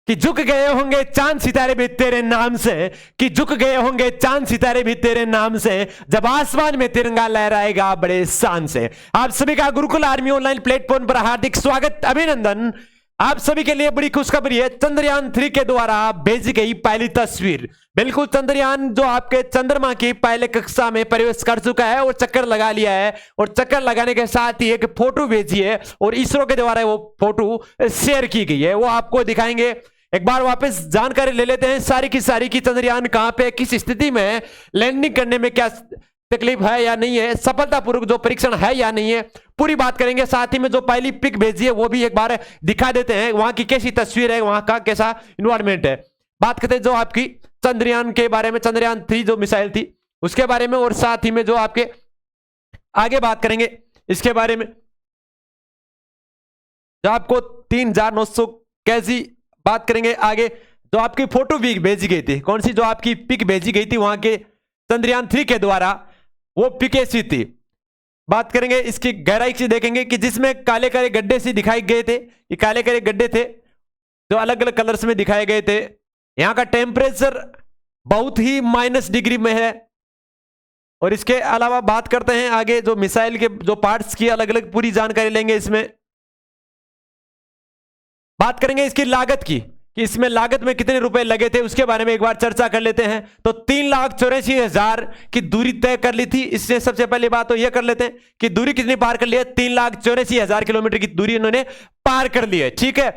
कि झुक गए होंगे चांद सितारे भी तेरे नाम से, कि झुक गए होंगे चांद सितारे भी तेरे नाम से, जब आसमान में तिरंगा लहराएगा बड़े शान से। आप सभी का गुरुकुल आर्मी ऑनलाइन प्लेटफॉर्म पर हार्दिक स्वागत, अभिनंदन। आप सभी के लिए बड़ी खुशखबरी है, चंद्रयान 3 के द्वारा भेजी गई पहली तस्वीर। बिल्कुल चंद्रयान जो आपके चंद्रमा की पहले कक्षा में प्रवेश कर चुका है और चक्कर लगा लिया है, और चक्कर लगाने के साथ ही एक फोटो भेजी है और इसरो के द्वारा वो फोटो शेयर की गई है, वो आपको दिखाएंगे। एक बार वापस जानकारी ले लेते हैं सारी की चंद्रयान कहां पे किस स्थिति में है, लैंडिंग करने में क्या तकलीफ है या नहीं है, सफलतापूर्वक जो परीक्षण है या नहीं है, पूरी बात करेंगे। साथ ही में जो पहली पिक भेजी है वो भी एक बार दिखा देते हैं, वहां की कैसी तस्वीर है, वहां का कैसा इन्वायरमेंट है। बात करते हैं जो आपकी चंद्रयान के बारे में, चंद्रयान 3 जो मिसाइल थी उसके बारे में, और साथ ही में जो आपके आगे बात करेंगे इसके बारे में, जो आपको 3900 कैसी बात करेंगे आगे। जो आपकी फोटो भी भेजी गई थी, कौन सी जो आपकी पिक भेजी गई थी वहां के चंद्रयान 3 के द्वारा, वो पिक ऐसी थी। बात करेंगे इसकी गहराई से, देखेंगे कि जिसमें काले काले गड्ढे से दिखाए गए थे, ये काले काले गड्ढे थे जो अलग अलग कलर्स में दिखाए गए थे। यहां का टेम्परेचर बहुत ही -डिग्री में है। और इसके अलावा बात करते हैं आगे जो मिसाइल के जो पार्ट्स की अलग अलग पूरी जानकारी लेंगे। इसमें बात करेंगे इसकी लागत की, कि इसमें लागत में कितने रुपए लगे थे, उसके बारे में एक बार चर्चा कर लेते हैं। तो 3,84,000 की दूरी तय कर ली थी। इससे सबसे पहली बात तो यह कर लेते हैं कि दूरी कितनी पार कर ली है, 3,84,000 किलोमीटर की दूरी इन्होंने पार कर ली है। ठीक है,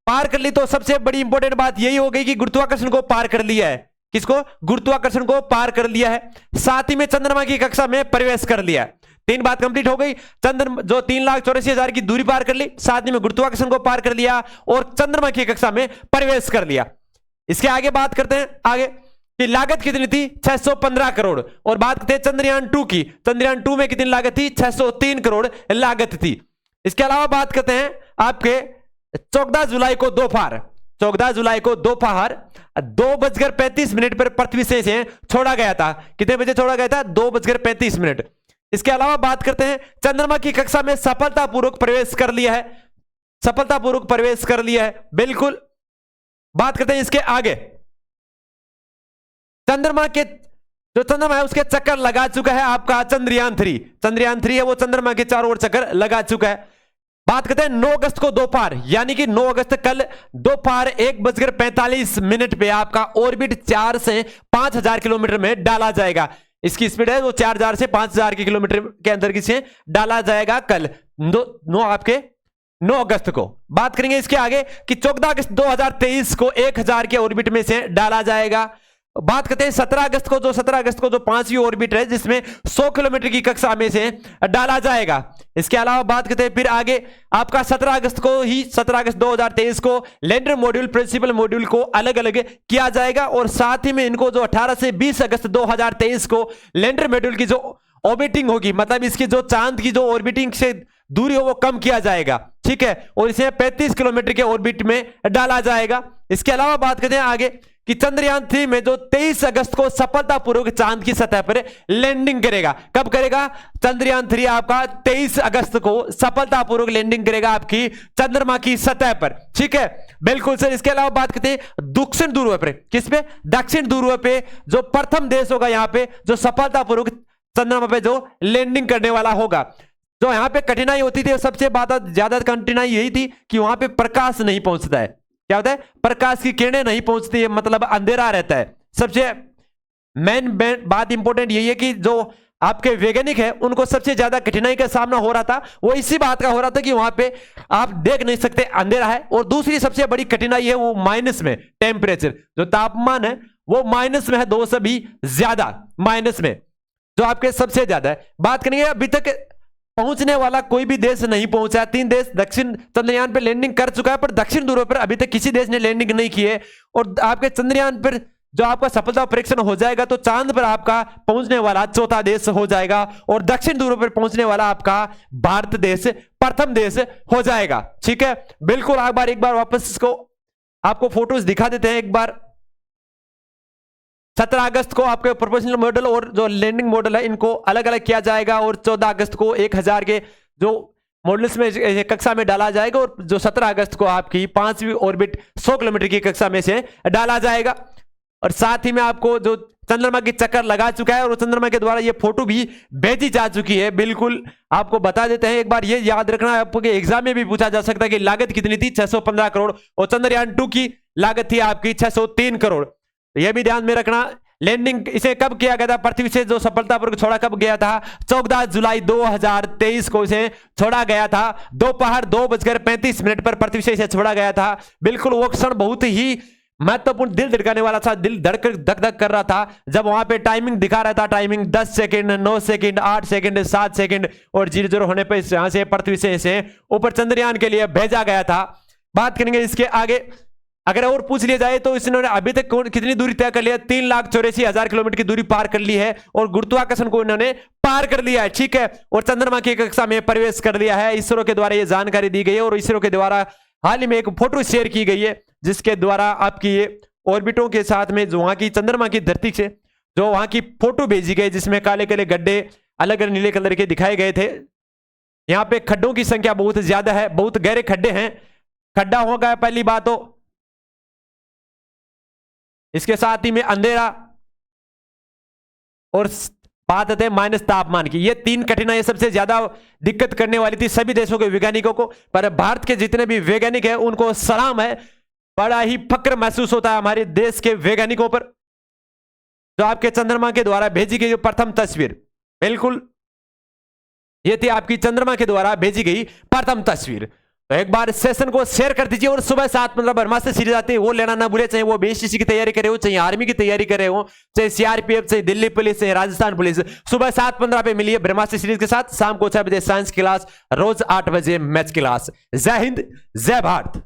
पार कर ली तो सबसे बड़ी इंपॉर्टेंट बात यही हो गई कि गुरुत्वाकर्षण को पार कर लिया है। किसको? गुरुत्वाकर्षण को पार कर लिया है। साथ ही में चंद्रमा की कक्षा में प्रवेश कर लिया है। 3 बात कंप्लीट हो गई। चंद्रमा जो 3,84,000 की दूरी पार कर ली, साथ ही में गुरुत्वाकर्षण को पार कर लिया और चंद्रमा की कक्षा में प्रवेश कर लिया। इसके आगे बात करते हैं आगे कि लागत कितनी थी, 615 करोड़। और बात करते हैं चंद्रयान 2 की, चंद्रयान 2 में कितनी लागत थी, 603 करोड़ लागत थी। इसके अलावा बात करते हैं आपके 14 जुलाई को दोपहर 2:35 पर पृथ्वी से छोड़ा गया था। कितने बजे छोड़ा गया था? 2:35। इसके अलावा बात करते हैं चंद्रमा की कक्षा में सफलतापूर्वक प्रवेश कर लिया है, सफलतापूर्वक प्रवेश कर लिया है। बिल्कुल। बात करते हैं इसके आगे, चंद्रमा है उसके चक्कर लगा चुका है आपका चंद्रयान 3। चंद्रयान 3 है वो चंद्रमा के चारों ओर चक्कर लगा चुका है। बात करते हैं 9 अगस्त को दोपहर, यानी कि 9 अगस्त कल दोपहर 1:45 पे आपका ऑर्बिट 4 से 5,000 किलोमीटर में डाला जाएगा। इसकी स्पीड है वो 4,000 से 5,000 किलोमीटर के अंदर किसे डाला जाएगा कल 9 अगस्त को। बात करेंगे इसके आगे कि 14 अगस्त 2023 को 1,000 के ऑर्बिट में से डाला जाएगा। बात करते हैं 17 अगस्त को जो 5वीं ऑर्बिट है जिसमें 100 किलोमीटर की कक्षा में से डाला जाएगा। इसके अलावा बात करते हैं फिर आगे आपका 17 अगस्त 2023 को लैंडर मॉड्यूल, प्रिंसिपल मॉड्यूल को अलग अलग किया जाएगा। और साथ ही में इनको जो 18 से 20 अगस्त 2023 को लैंडर मॉड्यूल की जो ऑर्बिटिंग होगी, मतलब इसकी जो चांद की जो ऑर्बिटिंग से दूरी हो वो कम किया जाएगा। ठीक है, और इसे 35 किलोमीटर के ऑर्बिट में डाला जाएगा। इसके अलावा बात करते हैं आगे कि चंद्रयान 3 में जो 23 अगस्त को सफलतापूर्वक चांद की सतह पर लैंडिंग करेगा। कब करेगा? चंद्रयान 3 आपका 23 अगस्त को सफलतापूर्वक लैंडिंग करेगा आपकी चंद्रमा की सतह पर। ठीक है, बिल्कुल सर। इसके अलावा बात करते हैं दक्षिण ध्रुव पे, किस पे? दक्षिण ध्रुव पे जो प्रथम देश होगा यहां पे जो सफलतापूर्वक चंद्रमा पे जो लैंडिंग करने वाला होगा। जो यहां पे कठिनाई होती थी, सबसे ज्यादा कठिनाई यही थी कि वहां पे प्रकाश नहीं पहुंचता है। क्या होता है? प्रकाश की किरणें नहीं पहुंचती है, मतलब अंधेरा रहता है। सबसे मेन बात इंपॉर्टेंट यही है कि जो आपके वैज्ञानिक है उनको सबसे ज्यादा कठिनाई का सामना हो रहा था, वो इसी बात का हो रहा था कि वहां पे आप देख नहीं सकते, अंधेरा है। और दूसरी सबसे बड़ी कठिनाई है वो माइनस में टेम्परेचर, जो तापमान है वो माइनस में है, 2 से भी ज्यादा माइनस में, जो आपके सबसे ज्यादा है। बात करेंगे अभी तक पहुंचने वाला कोई भी देश नहीं पहुंचा। 3 देश दक्षिण चंद्रयान पर लैंडिंग कर चुका है, पर दक्षिण ध्रुव पर अभी तक किसी देश ने लैंडिंग नहीं की है। और आपके चंद्रयान पर जो आपका सफलता परीक्षण हो जाएगा तो चांद पर आपका पहुंचने वाला 4था देश हो जाएगा, और दक्षिण ध्रुव पर पहुंचने वाला आपका भारत देश प्रथम देश हो जाएगा। ठीक है, बिल्कुल। एक बार वापस इसको आपको फोटोज दिखा देते हैं एक बार। 17 अगस्त को आपके प्रोपोर्शनल मॉडल और जो लैंडिंग मॉडल है इनको अलग अलग किया जाएगा, और 14 अगस्त को 1,000 के जो मॉड्यूल्स में कक्षा में डाला जाएगा और जो 17 अगस्त को आपकी 5वीं ऑर्बिट 100 किलोमीटर की कक्षा में से डाला जाएगा। और साथ ही में आपको जो चंद्रमा की चक्कर लगा चुका है और चंद्रमा के द्वारा ये फोटो भी भेजी जा चुकी है, बिल्कुल आपको बता देते हैं। एक बार ये याद रखना, आपको एग्जाम में भी पूछा जा सकता है कि लागत कितनी थी, 615 करोड़, और चंद्रयान 2 की लागत थी आपकी 603 करोड़। यह भी ध्यान में रखना। लैंडिंग इसे कब किया गया था, पृथ्वी से जो सफलतापूर्वक छोड़ा कब गया था, 14 जुलाई 2023 को इसे छोड़ा गया था। दोपहर 2:35 पर पृथ्वी से इसे छोड़ा गया था। बिल्कुल वो क्षण बहुत ही महत्वपूर्ण, दिल धड़काने वाला था, दिल धड़क धक धक कर रहा था जब वहां पे टाइमिंग दिखा रहा था। Timing 10 second, 9 second, 8 second, 7 second और 00 होने पर यहां से पृथ्वी से इसे ऊपर चंद्रयान के लिए भेजा गया था। बात करेंगे इसके आगे। अगर और पूछ लिया जाए तो इन्होंने अभी तक कितनी दूरी तय कर लिया, 3,84,000 किलोमीटर की दूरी पार कर ली है और गुरुत्वाकर्षण को इन्होंने पार कर लिया है, ठीक है। और चंद्रमा की कक्षा में प्रवेश कर लिया है। इसरो के द्वारा यह जानकारी दी गई है और इसरो के द्वारा हाल ही में एक फोटो शेयर की गई है जिसके द्वारा आपकी ये ऑर्बिटों के साथ में जो वहां की चंद्रमा की धरती से जो वहां की फोटो भेजी गई, जिसमें काले काले गड्ढे अलग अलग नीले कलर के दिखाए गए थे। यहाँ पे खड्डों की संख्या बहुत ज्यादा है, बहुत गहरे खड्डे हैं। खड्डा होगा पहली बात तो, इसके साथ ही में अंधेरा और बात आते हैं माइनस तापमान की। ये 3 कठिनाइयां सबसे ज्यादा दिक्कत करने वाली थी सभी देशों के वैज्ञानिकों को, पर भारत के जितने भी वैज्ञानिक हैं उनको सलाम है। बड़ा ही फक्र महसूस होता है हमारे देश के वैज्ञानिकों पर, जो आपके चंद्रमा के द्वारा भेजी गई प्रथम तस्वीर। बिल्कुल ये थी आपकी चंद्रमा के द्वारा भेजी गई प्रथम तस्वीर। तो एक बार सेशन को शेयर कर दीजिए और सुबह 7:15 ब्रह्मास्त्र सीरीज आती है वो लेना ना भूले, चाहे वो बीएसटीसी की तैयारी करे हो, चाहे आर्मी की तैयारी करे हो, चाहे सीआरपीएफ, चाहे दिल्ली पुलिस, चाहे राजस्थान पुलिस। सुबह 7:15 पे मिलिए ब्रह्मास्त्र सीरीज के साथ। शाम को 6 बजे साइंस क्लास, रोज 8 बजे मैथ्स क्लास। जय हिंद, जय भारत।